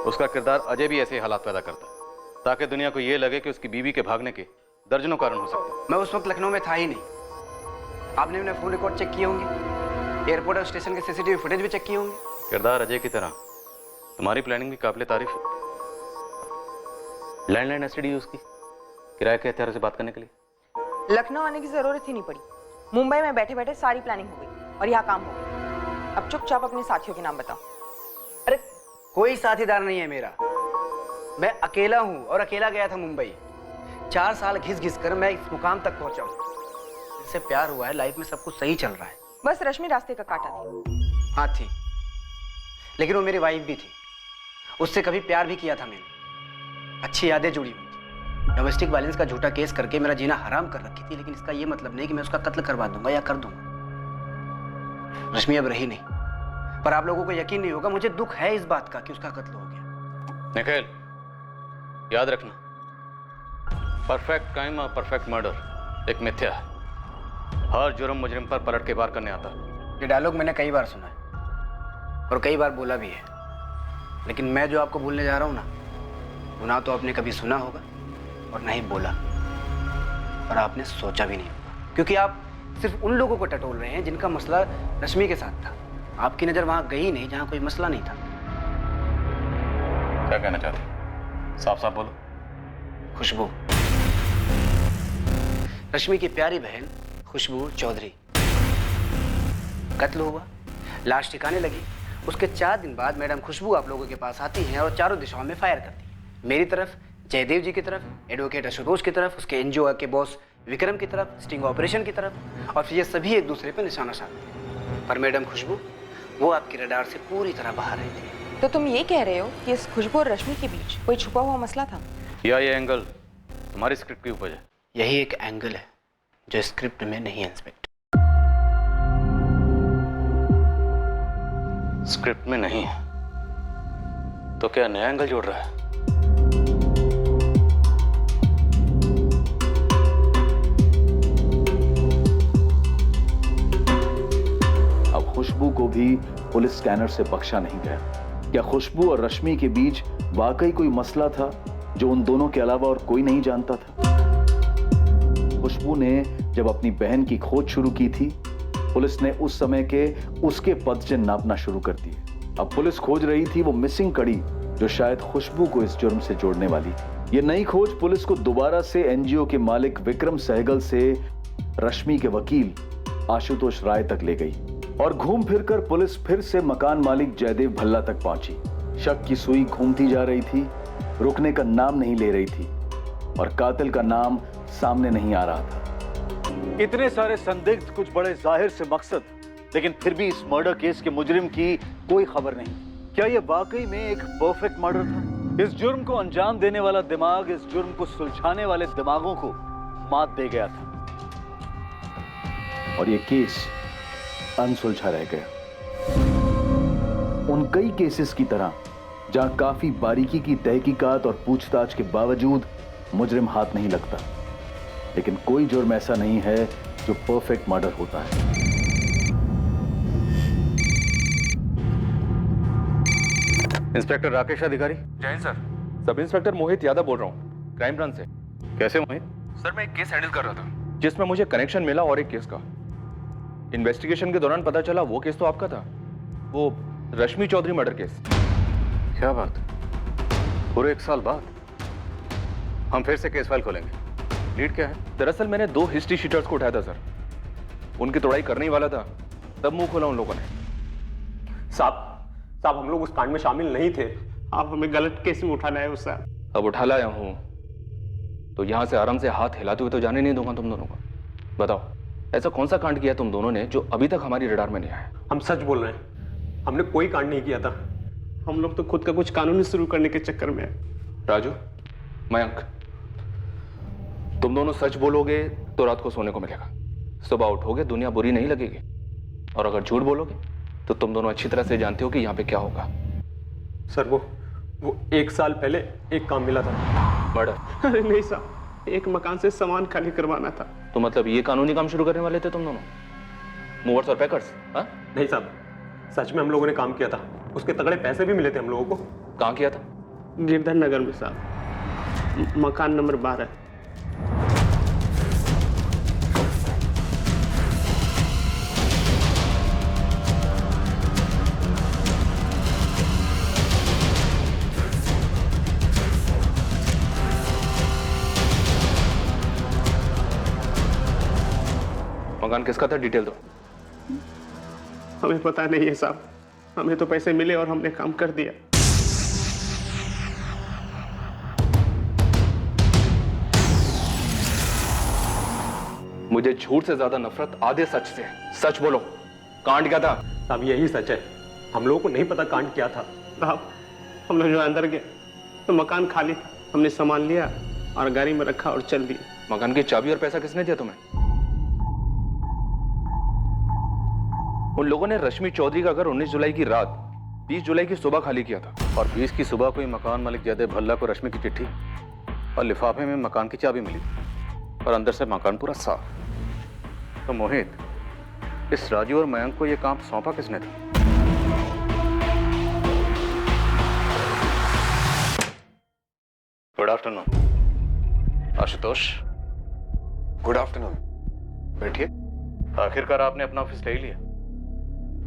Speaker 12: उसका किरदार अजय भी ऐसे हालात पैदा करता है ताकि दुनिया को ये लगे कि उसकी बीवी के भागने के दर्जनों कारण हो सकते हैं।
Speaker 1: मैं उस वक्त लखनऊ में था ही नहीं। आपने अपने फोन रिकॉर्ड चेक किए होंगे, एयरपोर्ट और स्टेशन के सीसीटीवी फुटेज भी चेक किए होंगे।
Speaker 12: किरदार अजय की तरह तुम्हारी प्लानिंग भी काबिल तारीफ है। लैंडलाइन एसटीडी उसकी किराए के हथियारों से बात करने के लिए
Speaker 8: लखनऊ आने की जरूरत ही नहीं पड़ी। मुंबई में बैठे बैठे सारी प्लानिंग हो गई और यहाँ काम हो गया। अब चुपचाप अपने साथियों के नाम बताओ।
Speaker 1: अरे कोई साथीदार नहीं है मेरा, मैं अकेला हूँ और अकेला गया था मुंबई। 4 साल घिस घिस कर मैं इस मुकाम तक पहुंचा हूँ। इससे प्यार हुआ है, लाइफ में सब कुछ सही चल रहा है।
Speaker 8: बस रश्मि रास्ते का काटा थी।
Speaker 1: हाँ थी, लेकिन वो मेरी वाइफ भी थी। उससे कभी प्यार भी किया था मैंने, अच्छी यादें जुड़ी हुई थी। डोमेस्टिक वायलेंस का झूठा केस करके मेरा जीना हराम कर रखी थी, लेकिन इसका ये मतलब नहीं कि मैं उसका कत्ल करवा दूंगा या कर दूंगा। रश्मि अब रही नहीं, पर आप लोगों को यकीन नहीं होगा, मुझे दुख है इस बात का कि उसका कत्ल हो गया।
Speaker 12: निखिल याद रखना, परफेक्ट क्राइम और परफेक्ट मर्डर एक मिथ्या है। हर जुर्म मुजरिम पर पलट के वार करने आता है।
Speaker 1: ये डायलॉग मैंने कई बार सुना है और कई बार बोला भी है, लेकिन मैं जो आपको बोलने जा रहा हूँ ना, वो ना तो आपने कभी सुना होगा और ना ही बोला, और आपने सोचा भी नहीं होगा, क्योंकि आप सिर्फ उन लोगों को टटोल रहे हैं जिनका मसला रश्मि के साथ था। आपकी नज़र वहाँ गई नहीं जहाँ कोई मसला नहीं था।
Speaker 12: क्या कहना चाहते? साफ साफ बोलो।
Speaker 1: खुशबू, रश्मि की प्यारी बहन खुशबू चौधरी कत्ल हुआ, लाश ठिकाने लगी। उसके 4 दिन बाद मैडम खुशबू आप लोगों के पास आती हैं और चारों दिशाओं में फायर करती हैं। मेरी तरफ, जयदेव जी की तरफ, एडवोकेट आशुतोष की तरफ, उसके एनजीओ के बॉस विक्रम की तरफ, स्टिंग ऑपरेशन की तरफ, और फिर ये सभी एक दूसरे पर निशाना साधते हैं। पर मैडम खुशबू वो आपकी रडार से पूरी तरह बाहर रही थी।
Speaker 8: तो तुम ये कह रहे हो कि इस खुशबू और रश्मि के बीच कोई छुपा हुआ मसला था?
Speaker 12: या ये एंगल तुम्हारी स्क्रिप्ट की उपज है?
Speaker 1: यही एक एंगल है जो स्क्रिप्ट में नहीं है इंस्पेक्टर।
Speaker 12: स्क्रिप्ट में नहीं है तो क्या नया एंगल जोड़ रहा है?
Speaker 9: अब खुशबू को भी पुलिस स्कैनर से बख्शा नहीं गया। क्या खुशबू और रश्मि के बीच वाकई कोई मसला था जो उन दोनों के अलावा और कोई नहीं जानता था? खुशबू ने जब अपनी बहन की खोज शुरू की थी, पुलिस ने उस समय के उसके पदचिन्ह नापना शुरू कर दिए। अब पुलिस खोज रही थी वो मिसिंग कड़ी जो शायद खुशबू को इस जुर्म से जोड़ने वाली थी। ये नई खोज पुलिस को दोबारा से एनजीओ के मालिक विक्रम सहगल से रश्मि के वकील आशुतोष राय तक ले गई, और घूम फिरकर पुलिस फिर से मकान मालिक जयदेव भल्ला तक पहुंची। शक की सुई घूमती जा रही थी, रुकने का नाम नहीं ले रही थी, और कातिल का नाम सामने नहीं आ रहा था।
Speaker 4: इतने सारे संदिग्ध, कुछ बड़े जाहिर से मकसद, लेकिन फिर भी इस मर्डर केस के मुजरिम की कोई खबर नहीं। क्या यह वाकई में एक परफेक्ट मर्डर था? इस जुर्म को अंजाम देने वाला दिमाग इस जुर्म को सुलझाने वाले दिमागों को मात दे गया था,
Speaker 9: और यह केस अनसुलझा रह गया। उन कई केसेस की तरह जहां काफी बारीकी की तहकीकात और पूछताछ के बावजूद मुजरिम हाथ नहीं लगता, लेकिन कोई जुर्म ऐसा नहीं है जो परफेक्ट मर्डर होता है।
Speaker 12: इंस्पेक्टर राकेश अधिकारी।
Speaker 14: जय सर। सब इंस्पेक्टर मोहित यादव बोल रहा हूँ, क्राइम ब्रांच से।
Speaker 12: कैसे मोहित?
Speaker 14: सर मैं एक केस हैंडल कर रहा था जिसमें मुझे कनेक्शन मिला और एक केस का। इन्वेस्टिगेशन के दौरान पता चला वो केस तो आपका था, वो रश्मि चौधरी मर्डर केस।
Speaker 12: क्या बात, पूरे 1 साल बाद हम फिर से केस फाइल खोलेंगे। लीड क्या है?
Speaker 14: दरअसल मैंने 2 हिस्ट्री शीटर्स को उठाया था सर, उनकी तोड़ाई करने ही वाला था, तब मुंह खोला उन लोगों ने।
Speaker 10: साहब हम लोग उस कांड में शामिल नहीं थे, आप हमें गलत केस में उठा लाए हो सर।
Speaker 14: अब उठा लाया हूं तो यहां से आराम से हाथ हिलाते हुए तो जाने नहीं दूंगा तुम दोनों को। बताओ ऐसा कौन सा कांड किया तुम दोनों ने जो अभी तक हमारी रडार में नहीं आया?
Speaker 10: हम सच बोल रहे हैं, हमने कोई कांड नहीं किया था। हम लोग तो खुद का कुछ कानूनी शुरू करने के चक्कर में हैं।
Speaker 14: राजू, मयंक, तुम दोनों सच बोलोगे तो रात को सोने को मिलेगा, सुबह उठोगे दुनिया बुरी नहीं लगेगी, और अगर झूठ बोलोगे तो तुम दोनों अच्छी तरह से जानते हो कि यहाँ पे क्या होगा।
Speaker 10: सर वो 1 साल पहले एक काम मिला था।
Speaker 14: मर्डर?
Speaker 10: अरे नहीं साहब, एक मकान से सामान खाली करवाना था।
Speaker 14: तो मतलब ये कानूनी काम शुरू करने वाले थे तुम दोनों, मूवर्स और पैकर्स? हाँ
Speaker 10: नहीं साहब, सच में हम लोगों ने काम किया था, उसके तगड़े पैसे भी मिले थे हम लोगों को।
Speaker 14: कहाँ किया था?
Speaker 10: गिरधर नगर में साहब, मकान नंबर 12।
Speaker 14: मकान किसका था, डिटेल दो।
Speaker 10: हमें पता नहीं है साहब, हमें तो पैसे मिले और हमने काम कर दिया।
Speaker 14: मुझे झूठ से ज्यादा नफरत आधे सच से। सच बोलो, कांड क्या था?
Speaker 10: साहब यही सच है, हम लोगों को नहीं पता कांड क्या था। साहब हम लोग जो अंदर गए तो मकान खाली था, हमने सामान लिया और गाड़ी में रखा और चल दिए।
Speaker 14: मकान की चाबी और पैसा किसने दिया तुम्हें? उन लोगों ने रश्मि चौधरी का घर 19 जुलाई की रात 20 जुलाई की सुबह खाली किया था।
Speaker 12: और 20 की सुबह को ही मकान मालिक जयदेव भल्ला को रश्मि की चिट्ठी और लिफाफे में मकान की चाबी मिली और अंदर से मकान पूरा साफ। तो मोहित, इस राजू और मयंक को यह काम सौंपा किसने था? Good afternoon Ashutosh.
Speaker 7: Good afternoon, बैठिए।
Speaker 12: आखिरकार आपने अपना ऑफिस ले ही लिया,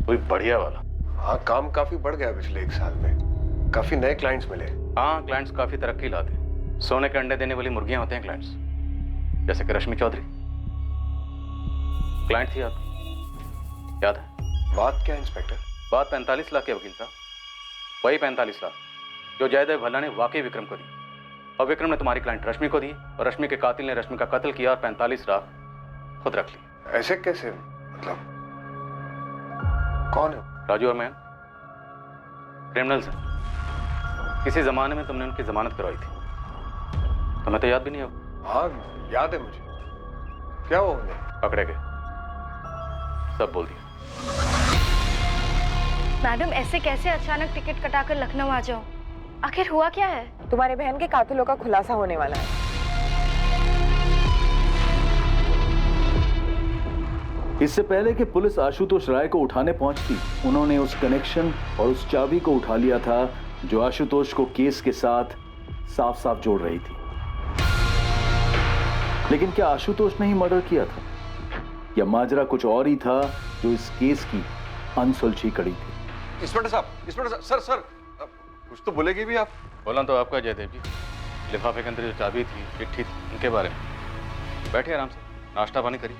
Speaker 12: कोई बढ़िया वाला।
Speaker 7: हाँ, काम काफी बढ़ गया पिछले 1 साल में, काफी नए क्लाइंट्स मिले।
Speaker 12: हाँ, क्लाइंट्स काफी तरक्की लाते हैं। सोने के अंडे देने वाली मुर्गियां होते हैं क्लाइंट्स, जैसे कि रश्मि चौधरी क्लाइंट थी आपकी, याद है?
Speaker 7: बात क्या इंस्पेक्टर?
Speaker 12: बात 45 लाख के वकील साहब, वही 45 लाख जो जयदेव भल्ला ने वाकई विक्रम को दी और विक्रम ने तुम्हारी क्लाइंट रश्मि को दी और रश्मि के कातिल ने रश्मि का कत्ल किया और 45 लाख खुद रख ली।
Speaker 7: ऐसे कैसे? मतलब कौन है?
Speaker 12: राजू और मैं क्रिमिनल्स हैं। किसी जमाने में तुमने उनकी जमानत करवाई थी, तुम्हें तो याद भी नहीं होगा।
Speaker 7: हाँ, याद है मुझे। क्या हुआ उन्हें?
Speaker 12: पकड़े गए, सब बोल दिया।
Speaker 5: मैडम, ऐसे कैसे अचानक टिकट कटाकर लखनऊ आ जाओ? आखिर हुआ क्या है?
Speaker 8: तुम्हारे बहन के कातिलों का खुलासा होने वाला है।
Speaker 9: इससे पहले कि पुलिस आशुतोष राय को उठाने पहुंचती, उन्होंने उस कनेक्शन और उस चाबी को उठा लिया था जो आशुतोष को केस के साथ साफ साफ जोड़ रही थी। लेकिन क्या आशुतोष ने ही मर्डर किया था या माजरा कुछ और ही था जो इस केस की अनसुलझी कड़ी थी?
Speaker 7: इंस्पेक्टर साहब, सर, कुछ तो बोलेगी भी आप?
Speaker 12: बोला तो आपका जयदेव जी, लिफाफे के अंदर जो चाबी थी, चिट्ठी थी, उनके बारे में। बैठिए आराम से, नाश्ता पानी करिए,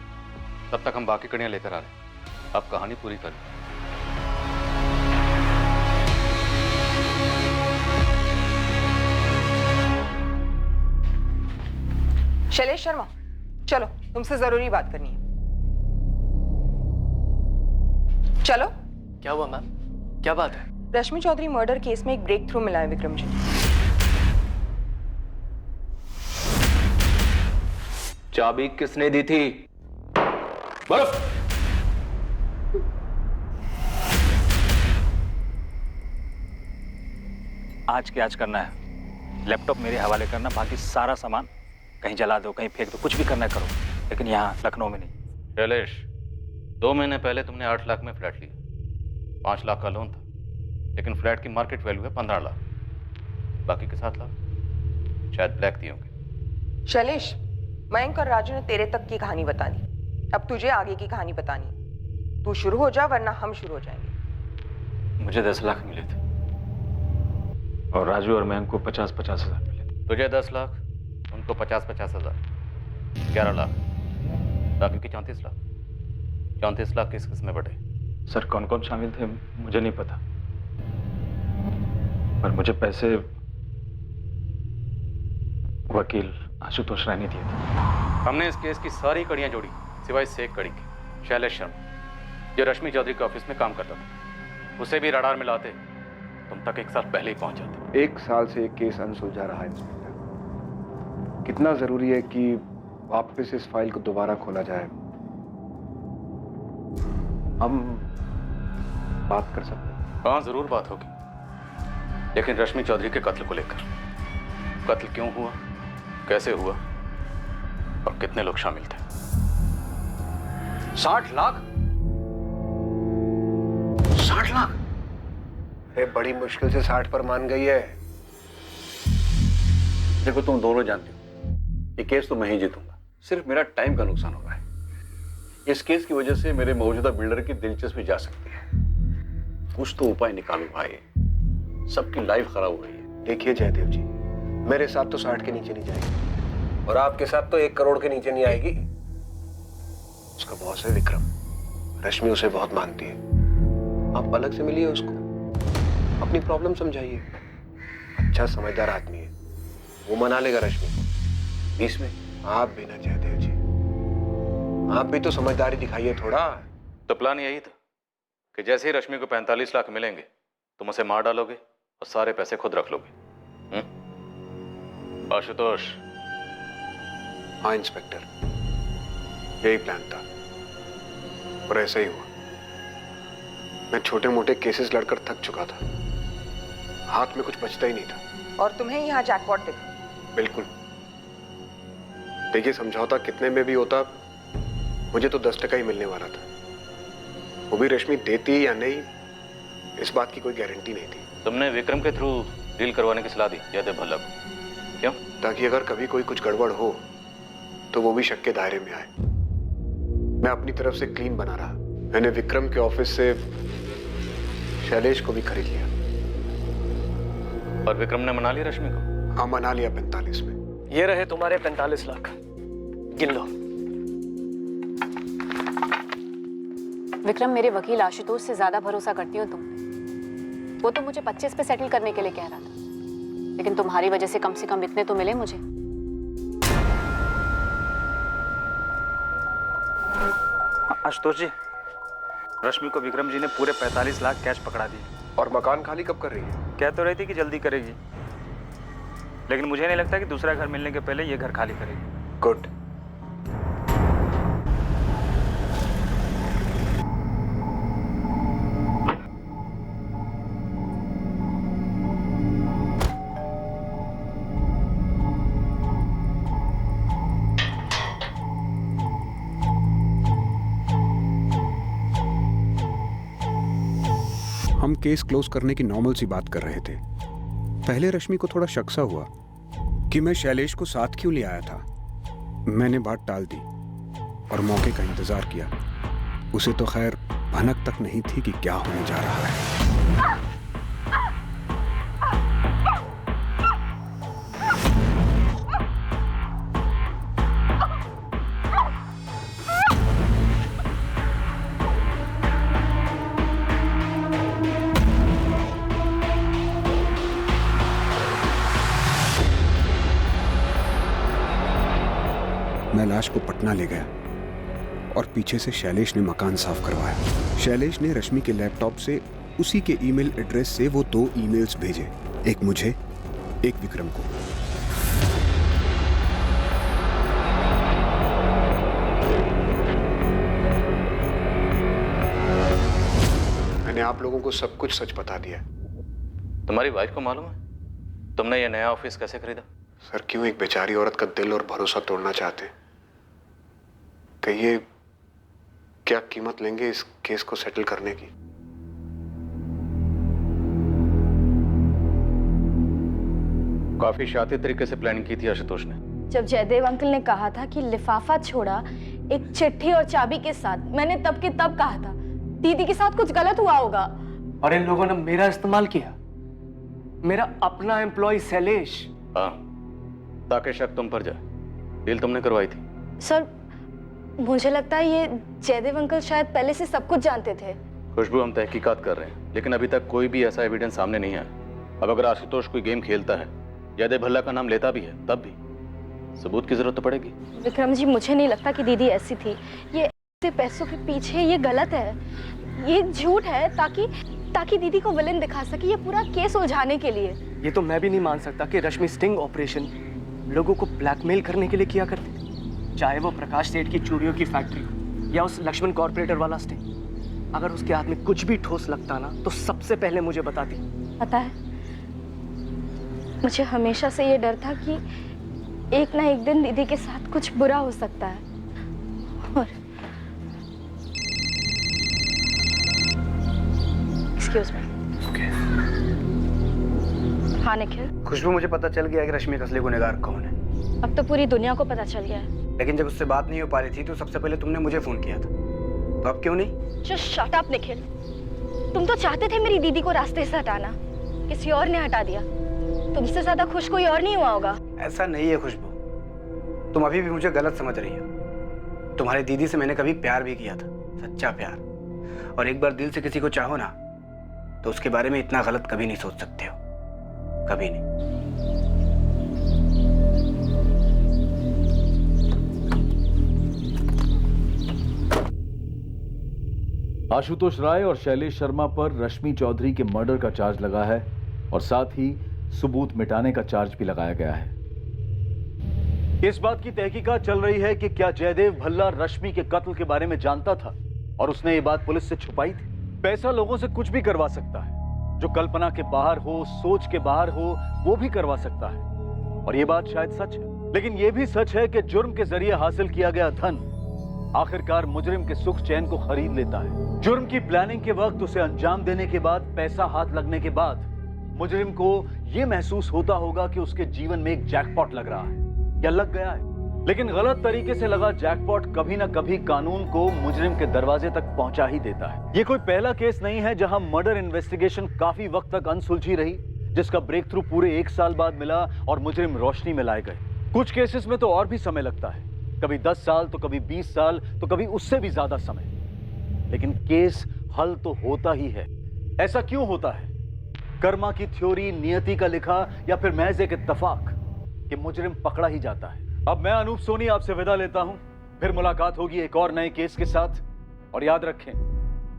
Speaker 12: तब तक हम बाकी कड़ियां लेकर आ रहे हैं। आप कहानी पूरी करिए।
Speaker 8: शैलेश शर्मा, चलो, तुमसे जरूरी बात करनी है। चलो।
Speaker 1: क्या हुआ मैम? क्या बात है?
Speaker 8: रश्मि चौधरी मर्डर केस में एक ब्रेक थ्रू मिला है विक्रम जी।
Speaker 14: चाबी किसने दी थी? बोलो।
Speaker 15: आज के आज करना है। लैपटॉप मेरे हवाले करना, बाकी सारा सामान कहीं जला दो, कहीं फेंक दो, कुछ भी करना करो, लेकिन यहाँ लखनऊ में नहीं।
Speaker 12: शैलेश, 2 महीने पहले तुमने 8 लाख में फ्लैट लिया, 5 लाख का लोन था, लेकिन फ्लैट की मार्केट वैल्यू है 15 लाख। बाकी के 7 लाख शायद ब्लैक दिए होंगे।
Speaker 8: शैलेश, मयंक और राजू ने तेरे तक की कहानी बता दी, अब तुझे आगे की कहानी बतानी। तू शुरू हो जा, वरना हम शुरू हो जाएंगे।
Speaker 15: मुझे 10 लाख मिले थे और राजू और मयंक को 50-50 हजार मिले।
Speaker 12: तुझे 10 लाख, उनको 50-50 हजार, 11 लाख, बाकी की 34 लाख। 34 लाख किस किस में बटे?
Speaker 15: सर, कौन कौन शामिल थे मुझे नहीं पता, पर मुझे पैसे वकील आशुतोष राय ने दिए थे।
Speaker 12: हमने इस केस की सारी कड़ियां जोड़ी सिवाय इससे एक कड़ी की, शैलेश शर्मा, जो रश्मि चौधरी के ऑफिस में काम करता था। उसे भी रडार में लाते तुम तक 1 साल पहले ही पहुंच जाते।
Speaker 7: 1 साल से एक केस अनसुलझा रहा है इंस्पेक्टर। कितना जरूरी है कि वापस इस फाइल को दोबारा खोला जाए? हम बात कर सकते हैं?
Speaker 12: हाँ, जरूर बात होगी, लेकिन रश्मि चौधरी के कत्ल को लेकर। कत्ल क्यों हुआ, कैसे हुआ और कितने लोग शामिल थे?
Speaker 1: 60 लाख? 60 लाख?
Speaker 7: अरे बड़ी मुश्किल से 60 पर मान गई है।
Speaker 11: देखो, तुम दोनों जानते हो ये केस तो मैं ही जीतूंगा, सिर्फ मेरा टाइम का नुकसान हो रहा है। इस केस की वजह से मेरे मौजूदा बिल्डर की दिलचस्पी जा सकती है। कुछ तो उपाय निकालो भाई, सबकी लाइफ खराब हो रही है।
Speaker 7: देखिए जयदेव जी, मेरे साथ तो 60 के नीचे नहीं जाएगी और आपके साथ तो 1 करोड़ के नीचे नहीं आएगी। उसका बॉस है विक्रम, रश्मि उसे बहुत मानती है। आप अलग से मिलिए उसको, अपनी प्रॉब्लम समझाइए। अच्छा समझदार आदमी है, वो मना लेगा रश्मि को। 20 में आप भी ना जयदेव जी, आप भी तो समझदारी दिखाइए थोड़ा।
Speaker 12: तो प्लान यही था कि जैसे ही रश्मि को 45 लाख मिलेंगे तुम उसे मार डालोगे और सारे पैसे खुद रख लोगे। आशुतोष?
Speaker 7: हाँ इंस्पेक्टर, यही प्लान था और ऐसा ही हुआ। मैं छोटे मोटे केसेस लड़कर थक चुका था, हाथ में कुछ बचता ही नहीं था।
Speaker 8: और तुम्हें यहाँ जैकपॉट दिखा?
Speaker 7: बिल्कुल, देखिए, समझौता कितने में भी होता, मुझे तो 10% ही मिलने वाला था। वो भी रश्मि देती या नहीं, इस बात की कोई गारंटी नहीं थी।
Speaker 12: तुमने विक्रम के थ्रू डील करवाने की सलाह दी जयदेव भल्ला को, क्यों?
Speaker 7: ताकि अगर कभी कोई कुछ गड़बड़ हो तो वो भी शक के दायरे में आए। मैं अपनी तरफ से क्लीन बना रहा। मैंने विक्रम के ऑफिस से शैलेश को भी खरीद लिया।
Speaker 12: और विक्रम ने मना लिया रश्मि को?
Speaker 7: हाँ, मना लिया 45 में।
Speaker 1: ये रहे तुम्हारे 45 लाख, गिन लो।
Speaker 6: विक्रम, मेरे वकील आशुतोष से ज्यादा भरोसा करती हो तुम। वो तो मुझे 25 पे सेटल करने के लिए कह रहा था, लेकिन तुम्हारी वजह से कम इतने तो मिले मुझे।
Speaker 15: आशुतोष जी, रश्मि को विक्रम जी ने पूरे 45 लाख कैश पकड़ा दिए।
Speaker 7: और मकान खाली कब कर रही है?
Speaker 15: कह तो रही थी कि जल्दी करेगी, लेकिन मुझे नहीं लगता कि दूसरा घर मिलने के पहले ये घर खाली करेगी।
Speaker 7: गुड। हम केस क्लोज करने की नॉर्मल सी बात कर रहे थे। पहले रश्मि को थोड़ा शक सा हुआ कि मैं शैलेश को साथ क्यों ले आया था। मैंने बात टाल दी और मौके का इंतजार किया। उसे तो खैर भनक तक नहीं थी कि क्या होने जा रहा है। मैं लाश को पटना ले गया और पीछे से शैलेश ने मकान साफ करवाया। शैलेश ने रश्मि के लैपटॉप से उसी के ईमेल एड्रेस से वो 2 ईमेल्स भेजे, एक मुझे, एक विक्रम को। मैंने आप लोगों को सब कुछ सच बता दिया।
Speaker 12: तुम्हारी वाइफ को मालूम है तुमने ये नया ऑफिस कैसे खरीदा?
Speaker 7: सर, क्यों एक बेचारी औरत का दिल और भरोसा तोड़ना चाहते? कहिए, क्या कीमत लेंगे इस केस को सेटल करने की?
Speaker 12: काफी शातिर तरीके से प्लानिंग की थी आशुतोष ने।
Speaker 5: जब जयदेव अंकल ने कहा था कि लिफाफा छोड़ा एक चिट्ठी और चाबी के साथ, मैंने तब के तब कहा था दीदी के साथ कुछ गलत हुआ होगा।
Speaker 1: और इन लोगों ने मेरा इस्तेमाल किया, मेरा अपना एम्प्लॉय शैलेश।
Speaker 12: हाँ, ताकि शक तुम पर जाए। डील तुमने करवाई थी।
Speaker 5: सर, मुझे लगता है ये जयदेव अंकल शायद पहले से सब कुछ जानते थे।
Speaker 12: खुशबू, हम तहकीकात कर रहे हैं, लेकिन अभी तक कोई भी ऐसा एविडेंस सामने नहीं आया। अब अगर आशुतोष कोई गेम खेलता है, जयदेव भल्ला का नाम लेता भी है, तब भी सबूत की जरूरत तो पड़ेगी।
Speaker 5: विक्रम जी, मुझे नहीं लगता कि दीदी ऐसी थी। ये ऐसे पैसों के पीछे ये गलत है, ये झूठ है ताकि दीदी को विलेन दिखा सके, ये पूरा केस उलझाने के लिए।
Speaker 1: ये तो मैं भी नहीं मान सकता कि रश्मि स्टिंग ऑपरेशन लोगों को ब्लैकमेल करने के लिए किया करती थी, चाहे वो प्रकाश सेठ की चूड़ियों की फैक्ट्री हो या उस लक्ष्मण कॉर्पोरेटर वाला स्टिंग। अगर उसके हाथ में कुछ भी ठोस लगता ना तो सबसे पहले मुझे बताती।
Speaker 5: पता है, मुझे हमेशा से ये डर था कि एक ना एक दिन दीदी के साथ कुछ बुरा हो सकता है। और एक्सक्यूज मी। हाँ निखिल।
Speaker 1: खुशबू, मुझे पता चल गया कि रश्मि का असली गुनहगार कौन है।
Speaker 5: अब तो पूरी दुनिया को पता चल गया है।
Speaker 1: लेकिन जब उससे बात नहीं हो पा रही थी तो सबसे पहले तुमने मुझे फोन किया था, तो अब क्यों नहीं?
Speaker 5: Just shut up Nikhil. तुम तो चाहते थे मेरी दीदी को रास्ते से हटाना, किसी और ने हटा दिया। तुमसे ज्यादा खुश कोई और नहीं हुआ होगा।
Speaker 1: ऐसा नहीं है खुशबू, तुम अभी भी मुझे गलत समझ रही हो। तुम्हारी दीदी से मैंने कभी प्यार भी किया था, सच्चा प्यार। और एक बार दिल से किसी को चाहो ना तो उसके बारे में इतना गलत कभी नहीं सोच सकते हो, कभी नहीं।
Speaker 9: आशुतोष राय और शैलेश शर्मा पर रश्मि चौधरी के मर्डर का चार्ज लगा है और साथ ही सबूत मिटाने का चार्ज भी लगाया गया है। इस बात की तहकीकात चल रही है कि क्या जयदेव भल्ला रश्मि के कत्ल के बारे में जानता था और उसने ये बात पुलिस से छुपाई थी। पैसा लोगों से कुछ भी करवा सकता है, जो कल्पना के बाहर हो, सोच के बाहर हो, वो भी करवा सकता है। और ये बात शायद सच है, लेकिन यह भी सच है कि जुर्म के जरिए हासिल किया गया धन आखिरकार मुजरिम के सुख चैन को खरीद लेता है। जुर्म की प्लानिंग के वक्त, उसे अंजाम देने के बाद, पैसा हाथ लगने के बाद मुजरिम को यह महसूस होता होगा कि उसके जीवन में एक जैकपॉट लग रहा है या लग गया है। लेकिन गलत तरीके से लगा जैकपॉट कभी ना कभी कानून को मुजरिम के दरवाजे तक पहुंचा ही देता है। यह कोई पहला केस नहीं है जहां मर्डर इन्वेस्टिगेशन काफी वक्त तक अनसुलझी रही, जिसका ब्रेक थ्रू पूरे 1 साल बाद मिला और मुजरिम रोशनी में लाए गए। कुछ केसेस में तो और भी समय लगता है, कभी 10 साल तो कभी 20 साल तो कभी उससे भी ज्यादा समय, लेकिन केस हल तो होता ही है। ऐसा क्यों होता है? कर्मा की थ्योरी, नियति का लिखा, या फिर महज एक इत्तफाक कि मुजरिम पकड़ा ही जाता है। अब मैं अनूप सोनी आपसे विदा लेता हूं, फिर मुलाकात होगी एक और नए केस के साथ। और याद रखें,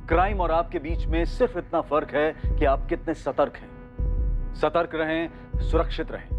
Speaker 9: क्राइम और आपके बीच में सिर्फ इतना फर्क है कि आप कितने सतर्क हैं। सतर्क रहें, सुरक्षित रहें।